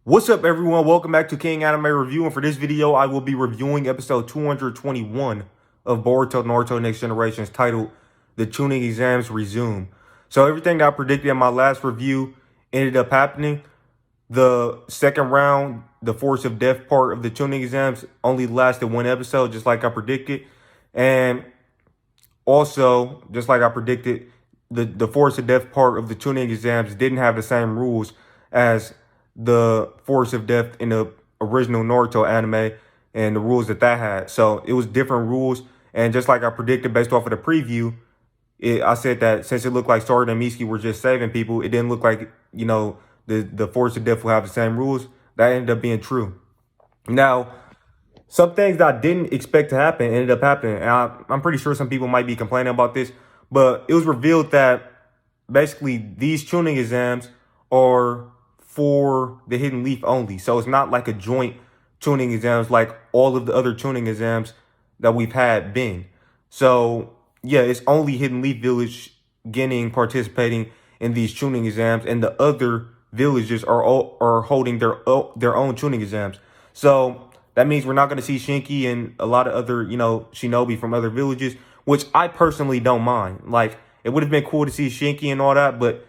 What's up, everyone? Welcome back to King Anime Review, and for this video, I will be reviewing episode 221 of Boruto Naruto Next Generations, titled "The Chunin Exams Resume." So everything that I predicted in my last review ended up happening. The second round, the Force of Death part of the Chunin Exams, only lasted one episode, just like I predicted. And also, just like I predicted, the Force of Death part of the Chunin Exams didn't have the same rules as the Force of Death in the original Naruto anime and the rules that had. So it was different rules. And just like I predicted based off of the preview, I said that since it looked like Sword and Mitsuki were just saving people, it didn't look like, the Force of Death will have the same rules. That ended up being true. Now, some things that I didn't expect to happen ended up happening. And I'm pretty sure some people might be complaining about this, but it was revealed that basically these tuning exams are for the hidden leaf only. So it's not like a joint tuning exams like all of the other tuning exams that we've had been. So yeah, it's only Hidden Leaf Village participating in these tuning exams, and the other villages are holding their own tuning exams. So that means we're not going to see Shinki and a lot of other, shinobi from other villages, which I personally don't mind. Like, it would have been cool to see Shinki and all that, but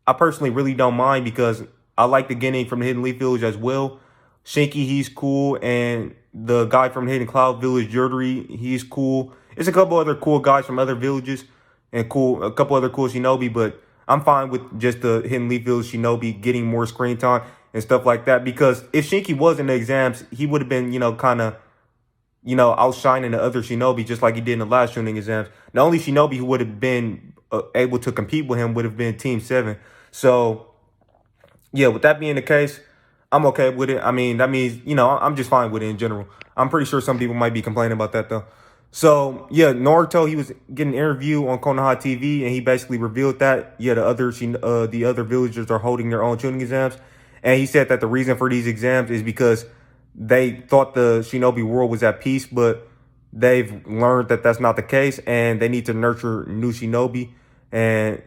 I personally really don't mind because I like the Genin from the Hidden Leaf Village as well. Shinki, he's cool, and the guy from Hidden Cloud Village, Yurdiri, he's cool. There's a couple other cool guys from other villages and a couple other cool shinobi, but I'm fine with just the Hidden Leaf Village shinobi getting more screen time and stuff like that, because if Shinki was in the exams, he would have been, kind of, outshining the other shinobi just like he did in the last Chunin exams. The only shinobi who would have been able to compete with him would have been Team 7. So, yeah, with that being the case, I'm okay with it. I mean, that means, I'm just fine with it in general. I'm pretty sure some people might be complaining about that, though. So, yeah, Naruto, he was getting an interview on Konoha TV, and he basically revealed that, yeah, the other villagers are holding their own tuning exams. And he said that the reason for these exams is because they thought the shinobi world was at peace, but they've learned that that's not the case, and they need to nurture new shinobi, and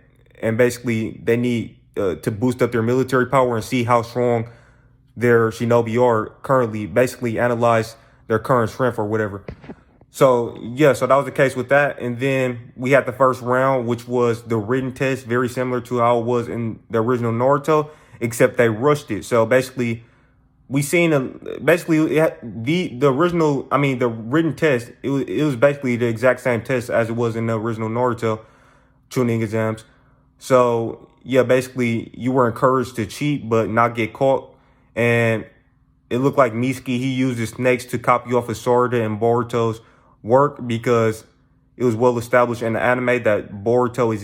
basically they need to boost up their military power and see how strong their shinobi are currently, basically analyze their current strength or whatever. So, yeah, so that was the case with that. And then we had the first round, which was the written test, very similar to how it was in the original Naruto, except they rushed it. So basically, we seen the written test, it was basically the exact same test as it was in the original Naruto tuning exams. So, yeah, basically, you were encouraged to cheat but not get caught. And it looked like Mitsuki, he used his snakes to copy off of Sarada and Boruto's work, because it was well established in the anime that Boruto is,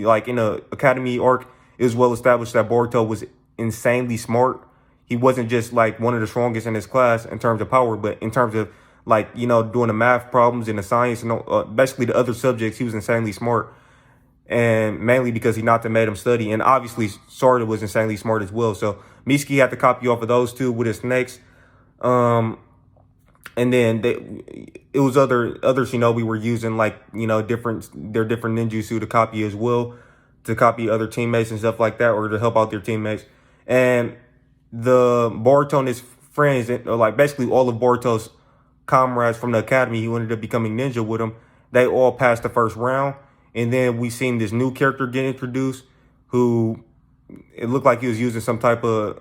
like in the Academy arc, it was well established that Boruto was insanely smart. He wasn't just like one of the strongest in his class in terms of power, but in terms of like, doing the math problems and the science and basically the other subjects, he was insanely smart. And mainly because Hinata made him study. And obviously, Sarada was insanely smart as well. So Mitsuki had to copy off of those two with his snakes. And then it was other shinobi were using like, different ninjutsu to copy as well, to copy other teammates and stuff like that, or to help out their teammates. And the Boruto and his friends, like basically all of Boruto's comrades from the academy who ended up becoming ninja with him, they all passed the first round. And then we seen this new character get introduced, who it looked like he was using some type of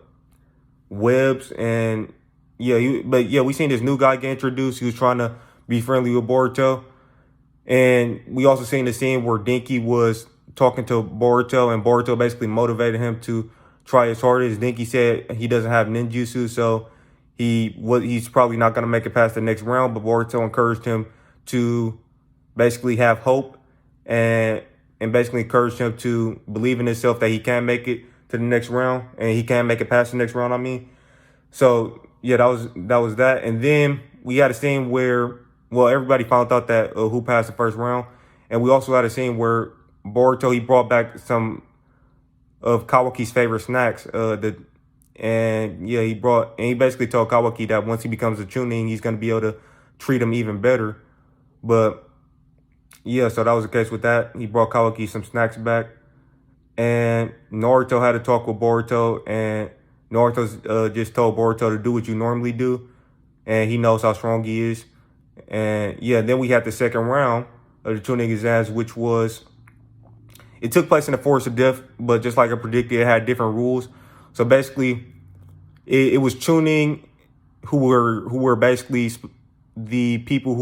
webs. And yeah, we seen this new guy get introduced. He was trying to be friendly with Boruto. And we also seen the scene where Denki was talking to Boruto, and Boruto basically motivated him to try as hard as Denki said he doesn't have ninjutsu, so he's probably not going to make it past the next round. But Boruto encouraged him to basically have hope, and basically encouraged him to believe in himself that he can make it to the next round, and he can make it past the next round, So, yeah, that was that. And then we had a scene where, well, everybody found out that who passed the first round. And we also had a scene where Boruto, he brought back some of Kawaki's favorite snacks. He basically told Kawaki that once he becomes a Chunin, he's going to be able to treat him even better. But yeah, so that was the case with that. He brought Kawaki some snacks back. And Naruto had a talk with Boruto, and Naruto's just told Boruto to do what you normally do, and he knows how strong he is. And yeah, then we had the second round of the Chunin Exams, which was, it took place in the Forest of Death, but just like I predicted, it had different rules. So basically, it was Chunin who were basically the people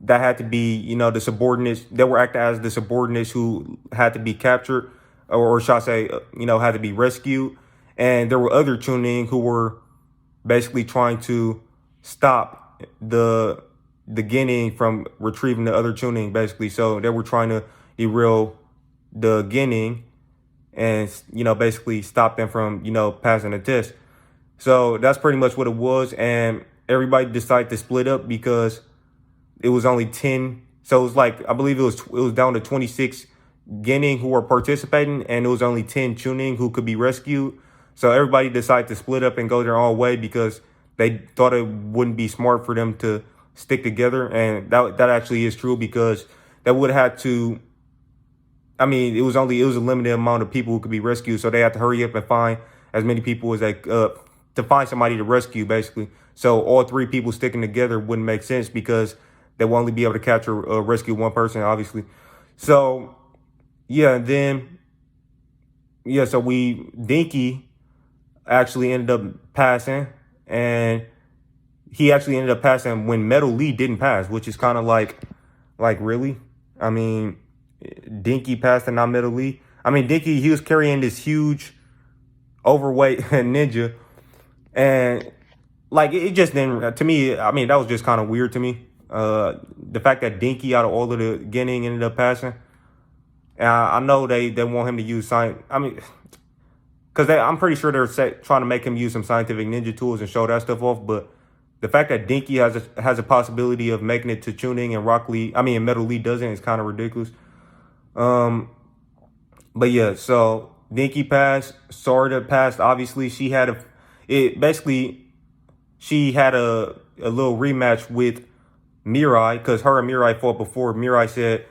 that had to be, the subordinates that were acting as the subordinates who had to be captured, or shall I say, had to be rescued. And there were other Chunin who were basically trying to stop the Genin from retrieving the other Chunin, basically. So they were trying to derail the Genin and, basically stop them from, passing the test. So that's pretty much what it was. And everybody decided to split up because it was only 10. So it was like, I believe it was down to 26 Genin who were participating, and it was only 10 Chunin who could be rescued. So everybody decided to split up and go their own way because they thought it wouldn't be smart for them to stick together. And that actually is true, because they would have to, it was a limited amount of people who could be rescued. So they had to hurry up and find as many people as they to find somebody to rescue, basically. So all three people sticking together wouldn't make sense because they will only be able to capture rescue one person, obviously. So yeah, and then so Dinky actually ended up passing, and he actually ended up passing when Metal Lee didn't pass, which is kind of like really? Dinky passed and not Metal Lee. Dinky, he was carrying this huge overweight ninja, and it just didn't, to me, that was just kind of weird to me. The fact that Dinky, out of all of the Genin, ended up passing. I know they want him to use science. Because I'm pretty sure they're trying to make him use some scientific ninja tools and show that stuff off. But the fact that Dinky has a possibility of making it to Chunin and and Metal Lee doesn't, is kind of ridiculous. But yeah, so Dinky passed. Sarda passed. Obviously, she had a little rematch with Mirai, because her and Mirai fought before. Mirai said,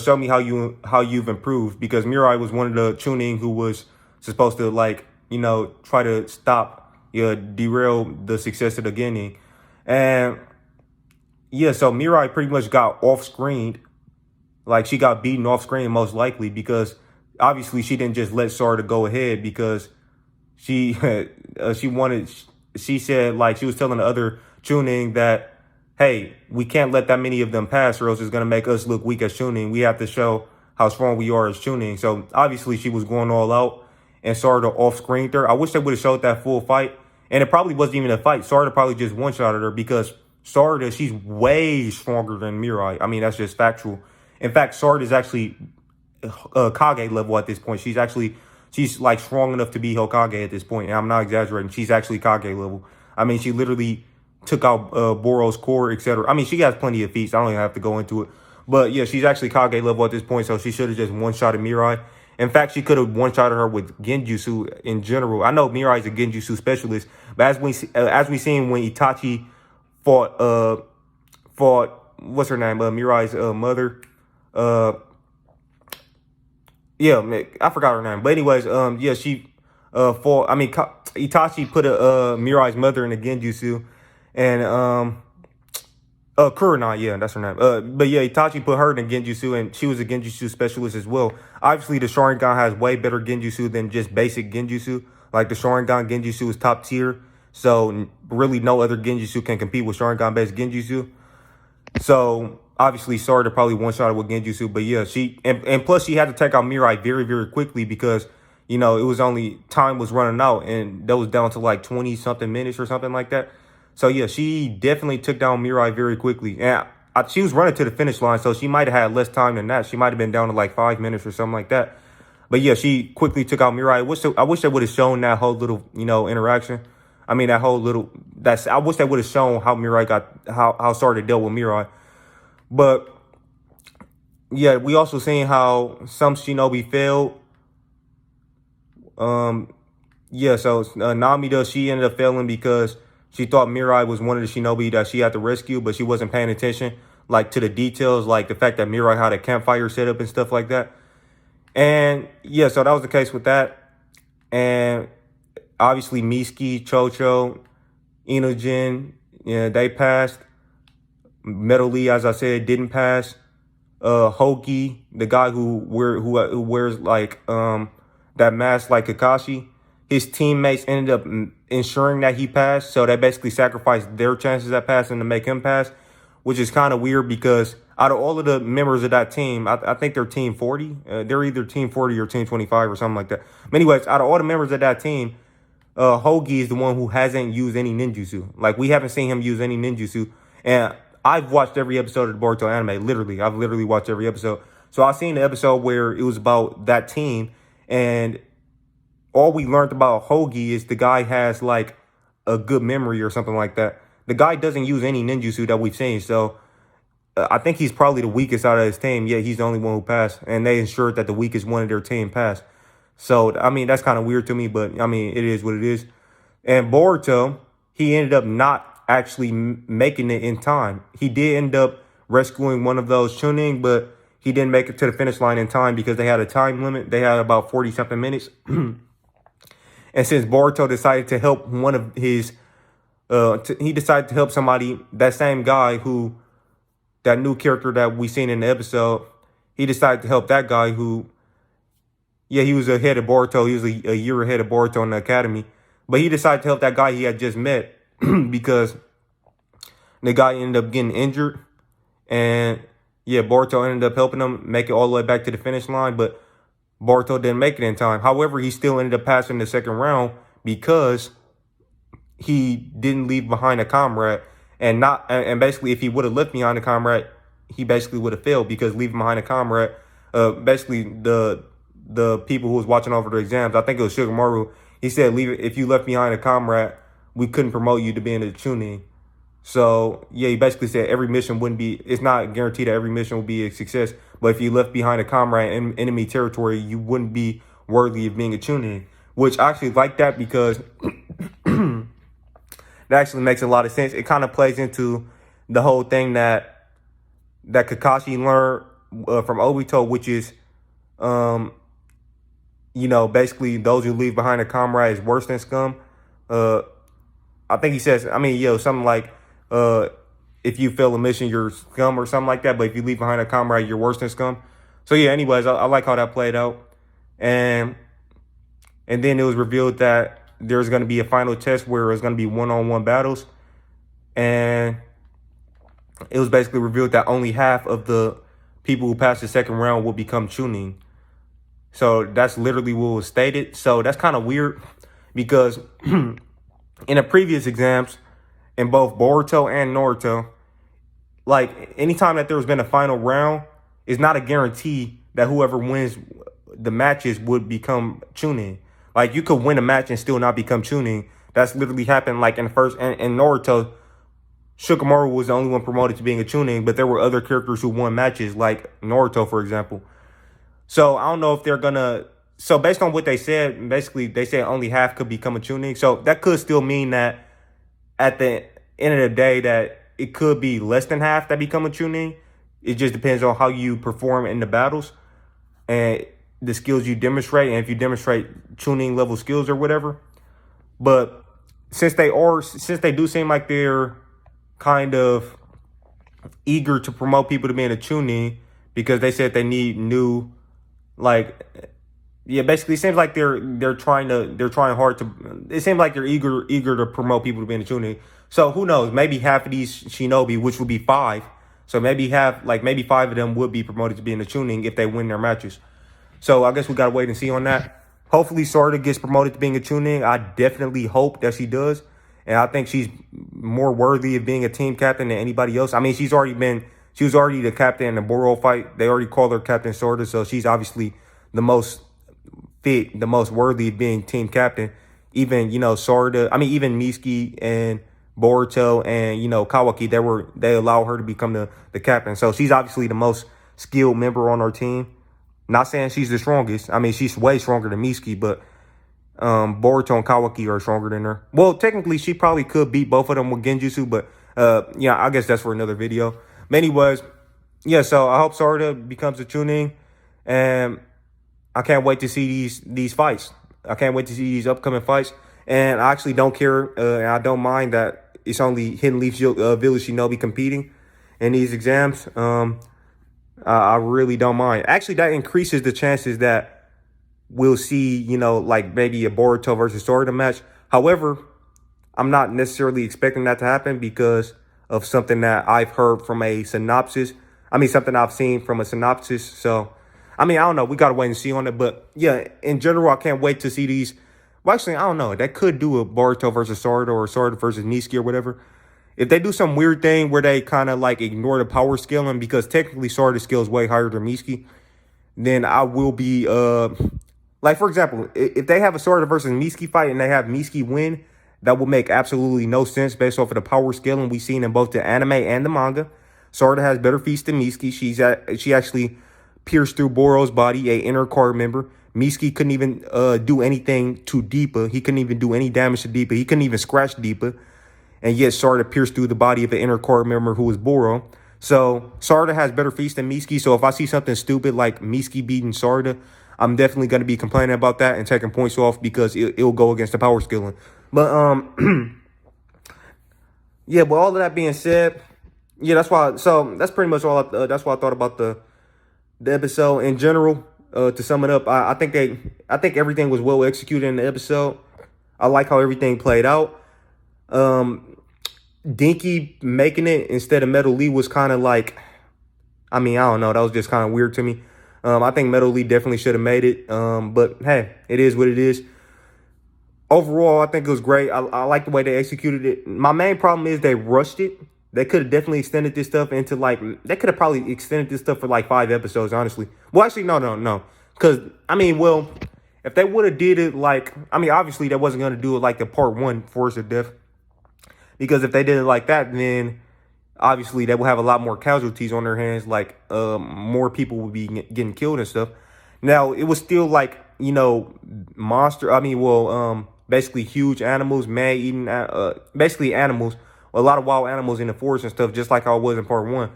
show me how you've improved, because Mirai was one of the Chunin who was supposed to try to stop, derail the success of the Genin. And yeah, so Mirai pretty much got off screened. She got beaten off screen, most likely, because obviously she didn't just let Sarda go ahead, because she said, she was telling the other Chunin that, hey, we can't let that many of them pass, or else it's going to make us look weak as Chunin. We have to show how strong we are as Chunin. So obviously she was going all out, and Sarda off-screened her. I wish they would have showed that full fight. And it probably wasn't even a fight. Sarda probably just one-shotted her, because Sarda, she's way stronger than Mirai. That's just factual. In fact, Sarda is actually Kage level at this point. She's strong enough to be Hokage at this point. And I'm not exaggerating. She's actually Kage level. She literally took out Boro's core, etc. She has plenty of feats. I don't even have to go into it. But yeah, she's actually Kage level at this point, so she should have just one-shotted Mirai. In fact, she could have one-shotted her with Genjutsu in general. I know Mirai's a Genjutsu specialist, but as we seen when Itachi fought what's her name? Mirai's mother. I forgot her name. But anyways, she fought. Itachi put Mirai's mother in a Genjutsu, and Kurenai, yeah, that's her name. But yeah, Itachi put her in a Genjutsu, and she was a Genjutsu specialist as well. Obviously, the Sharingan has way better Genjutsu than just basic Genjutsu. The Sharingan Genjutsu is top tier, so really no other Genjutsu can compete with Sharingan-based Genjutsu. So obviously, Sarda probably one-shot with Genjutsu, but yeah, and plus she had to take out Mirai very, very quickly, because it was time was running out, and that was down to 20-something minutes or something like that. So yeah, she definitely took down Mirai very quickly. And she was running to the finish line, so she might have had less time than that. She might have been down to 5 minutes or something like that. But yeah, she quickly took out Mirai. I wish they would have shown that whole little, interaction. I wish they would have shown how Mirai how Sarda dealt with Mirai. But yeah, we also seen how some shinobi failed. So Namida, she ended up failing because she thought Mirai was one of the shinobi that she had to rescue, but she wasn't paying attention to the details, the fact that Mirai had a campfire set up and stuff like that. And yeah, so that was the case with that. And obviously Miski, Chocho, Inogen, yeah, they passed. Metal Lee, as I said, didn't pass. Hoagie, the guy who wears like that mask like Kakashi, his teammates ended up ensuring that he passed. So they basically sacrificed their chances at passing to make him pass, which is kind of weird because out of all of the members of that team, I think they're Team 40. They're either Team 40 or Team 25 or something like that. But anyways, out of all the members of that team, Hoagie is the one who hasn't used any ninjutsu. Like, we haven't seen him use any ninjutsu. And I've watched every episode of the Boruto anime. Literally, I've literally watched every episode. So I've seen the episode where it was about that team. And all we learned about Hoagie is the guy has, like, a good memory or something like that. The guy doesn't use any ninjutsu that we've seen. So I think he's probably the weakest out of his team. Yeah, he's the only one who passed. And they ensured that the weakest one of their team passed. So, I mean, that's kind of weird to me, but, I mean, it is what it is. And Boruto, he ended up not actually making it in time. He did end up rescuing one of those Chunin, but he didn't make it to the finish line in time because they had a time limit. They had about 40-something minutes. And since Boruto decided to help one of his, he decided to help somebody, that same guy who, that new character that we seen in the episode, he decided to help that guy who, yeah, he was ahead of Boruto. He was a year ahead of Boruto in the academy. But he decided to help that guy he had just met because the guy ended up getting injured. And, yeah, Boruto ended up helping him make it all the way back to the finish line. But Boruto didn't make it in time. However, he still ended up passing the second round because he didn't leave behind a comrade. And basically, if he would have left behind a comrade, he basically would have failed because leaving behind a comrade, basically the people who was watching over the exams, I think it was Sugimoru, he said, if you left behind a comrade, we couldn't promote you to being a Chunin. So, yeah, he basically said every mission wouldn't be, it's not guaranteed that every mission will be a success. But if you left behind a comrade in enemy territory, you wouldn't be worthy of being a Chunin. Which I actually like that because that actually makes a lot of sense. It kind of plays into the whole thing that Kakashi learned from Obito, which is, you know, basically those who leave behind a comrade is worse than scum. I think he says, I mean, something like, if you fail a mission, you're scum or something like that. But if you leave behind a comrade, you're worse than scum. So, yeah, anyways, I like how that played out. And then it was revealed that there's going to be a final test where it's going to be one-on-one battles. And it was basically revealed that only half of the people who passed the second round will become Chunin. So that's literally what was stated. So that's kind of weird because in the previous exams, in both Boruto and Naruto, like anytime that there's been a final round, it's not a guarantee that whoever wins the matches would become Chunin. Like, you could win a match and still not become Chunin. That's literally happened like in the first, in Naruto, Shikamaru was the only one promoted to being a Chunin, but there were other characters who won matches, like Naruto, for example. So I don't know if they're gonna. So based on what they said, basically they said only half could become a Chunin. So that could still mean that at the end of the day that it could be less than half that become a Chunin. It just depends on how you perform in the battles and the skills you demonstrate, and if you demonstrate Chunin level skills or whatever. But since they do seem like they're kind of eager to promote people to being a Chunin because they said they need new. Like, yeah, basically, it seems like they're trying hard to. It seems like they're eager to promote people to being a Chunin. So who knows? Maybe half of these Shinobi, which would be 5, so maybe 5 of them would be promoted to being a Chunin if they win their matches. So I guess we gotta wait and see on that. Hopefully, Sarada gets promoted to being a Chunin. I definitely hope that she does, and I think she's more worthy of being a team captain than anybody else. I mean, she was already the captain in the Boro fight. They already called her Captain Sarada, so she's obviously the most fit, the most worthy of being team captain. Even, Sarada, I mean, even Miski and Boruto and, Kawaki, they allow her to become the captain. So she's obviously the most skilled member on our team. Not saying she's the strongest. I mean, she's way stronger than Miski, but Boruto and Kawaki are stronger than her. Well, technically, she probably could beat both of them with Genjutsu, but I guess that's for another video. But anyways, yeah, so I hope Sarada becomes a Chunin, and I can't wait to see these fights. I can't wait to see these upcoming fights. And I actually don't care, and I don't mind that it's only Hidden Leaf Village Shinobi competing in these exams. I really don't mind. Actually, that increases the chances that we'll see, you know, like maybe a Boruto versus Sarada match. However, I'm not necessarily expecting that to happen because of something that I've heard from a synopsis. I mean, something I've seen from a synopsis. So, I mean, I don't know. We got to wait and see on it. But yeah, in general, I can't wait to see these. Well, actually, I don't know. They could do a Boruto versus Sarada or Sarada versus Niski or whatever. If they do some weird thing where they kind of like ignore the power scaling, because technically Sarada's skill is way higher than Niski, then I will be, like, for example, if they have a Sarada versus Niski fight and they have Niski win, that will make absolutely no sense based off of the power scaling we've seen in both the anime and the manga. Sarada has better feats than Niski. She actually pierced through Boro's body, a inner core member. Niski couldn't even do anything to Deepa. He couldn't even do any damage to Deepa. He couldn't even scratch Deepa. And yet Sarada pierced through the body of an inner core member who was Boro. So Sarada has better feats than Niski. So if I see something stupid like Niski beating Sarada, I'm definitely going to be complaining about that and taking points off because it'll go against the power scaling. But yeah. But all of that being said, yeah, that's why. So that's pretty much all. That's what I thought about the episode in general. To sum it up, I think everything was well executed in the episode. I like how everything played out. Dinky making it instead of Metal Lee was kind of like, I mean, I don't know. That was just kind of weird to me. I think Metal Lee definitely should have made it. But hey, it is what it is. Overall, I think it was great. I like the way they executed it. My main problem is they rushed it. They could have definitely extended this stuff into like, they could have probably extended this stuff for like 5 episodes, honestly. Well, actually, no. Because, I mean, well, if they would have did it like, I mean, obviously they wasn't going to do it like the part 1 Force of Death. Because if they did it like that, then obviously they will have a lot more casualties on their hands. Like, more people would be getting killed and stuff. Now, it was still like, you know, basically huge animals, man-eating, basically animals. A lot of wild animals in the forest and stuff, just like I was in part 1.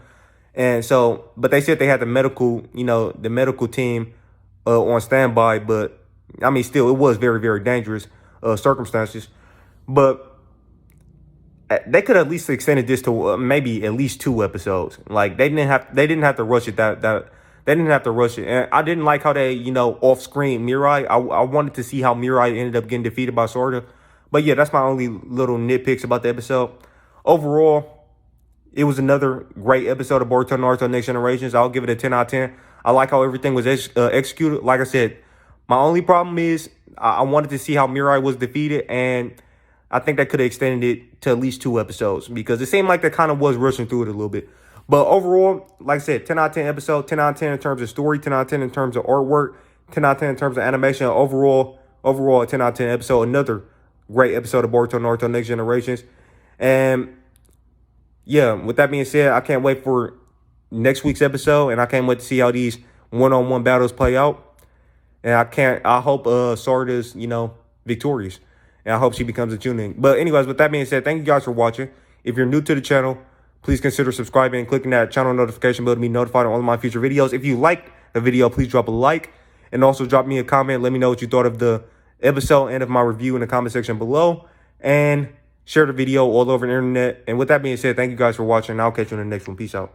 And so, but they said they had the medical team on standby. But, I mean, still, it was very, very dangerous circumstances. But they could at least extended this to maybe at least 2 episodes. Like, they didn't have to rush it they didn't have to rush it. And I didn't like how they, you know, off-screen Mirai. I wanted to see how Mirai ended up getting defeated by Sarada. But yeah, that's my only little nitpicks about the episode. Overall, it was another great episode of Boruto Naruto Next Generations. I'll give it a 10 out of 10. I like how everything was executed. Like I said, my only problem is I wanted to see how Mirai was defeated, and I think they could have extended it to at least 2 episodes because it seemed like they kind of was rushing through it a little bit. But overall, like I said, 10 out of 10 episode, 10 out of 10 in terms of story, 10 out of 10 in terms of artwork, 10 out of 10 in terms of animation. Overall, a 10 out of 10 episode. Another great episode of Boruto Naruto Next Generations. And yeah, with that being said, I can't wait for next week's episode, and I can't wait to see how these one-on-one battles play out. And I hope Sarada's, you know, victorious. And I hope she becomes a Chunin. But anyways, with that being said, thank you guys for watching. If you're new to the channel, please consider subscribing and clicking that channel notification bell to be notified on all of my future videos. If you liked the video, please drop a like. And also drop me a comment. Let me know what you thought of the episode and of my review in the comment section below. And share the video all over the internet. And with that being said, thank you guys for watching. I'll catch you in the next one. Peace out.